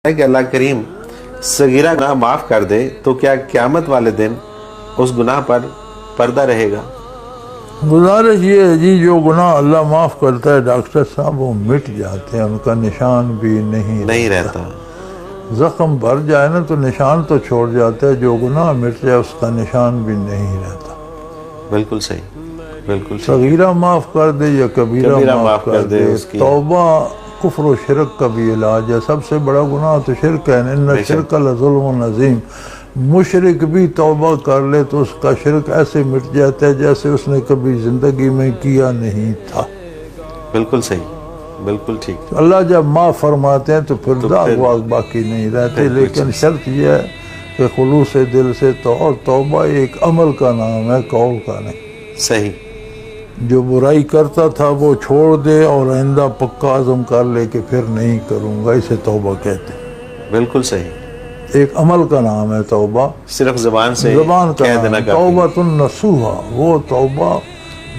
ہے کہ اللہ کریم صغیرہ گناہ معاف کر دے تو کیا قیامت والے دن اس گناہ پر پردہ رہے گا؟ گزارش یہ ہے جی، جو گناہ اللہ معاف کرتا ہے ڈاکٹر صاحب وہ مٹ جاتے ہیں، ان کا نشان بھی نہیں رہتا۔ زخم بھر جائے نا تو نشان تو چھوڑ جاتا ہے، جو گناہ مٹ جائے اس کا نشان بھی نہیں رہتا۔ بالکل صحیح، بالکل صحیح۔ صغیرہ معاف کر دے یا کبیرہ معاف کر دے، توبہ کفر و شرک کا بھی علاج ہے۔ سب سے بڑا گناہ تو شرک ہے، ان شرک لظلم عظیم۔ مشرک بھی توبہ کر لے تو اس کا شرک ایسے مٹ جاتا ہے جیسے اس نے کبھی زندگی میں کیا نہیں تھا۔ بالکل صحیح، بالکل ٹھیک۔ اللہ جب معاف فرماتے ہیں تو پھر داغ واغ باقی نہیں رہتے، لیکن شرط یہ ہے کہ خلوص دل سے توبہ ایک عمل کا نام ہے، قول کا نہیں۔ صحیح۔ جو برائی کرتا تھا وہ چھوڑ دے اور آئندہ پکا عزم کر لے کہ پھر نہیں کروں گا، اسے توبہ کہتے ہیں۔ بالکل صحیح۔ ایک عمل کا نام ہے توبہ، صرف زبان سے کہہ دینا توبۃ النصوحہ، وہ توبہ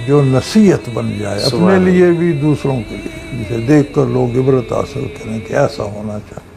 جو نصیحت بن جائے اپنے لیے بھی دوسروں کے لیے، جسے دیکھ کر لوگ عبرت حاصل کریں کہ ایسا ہونا چاہیے۔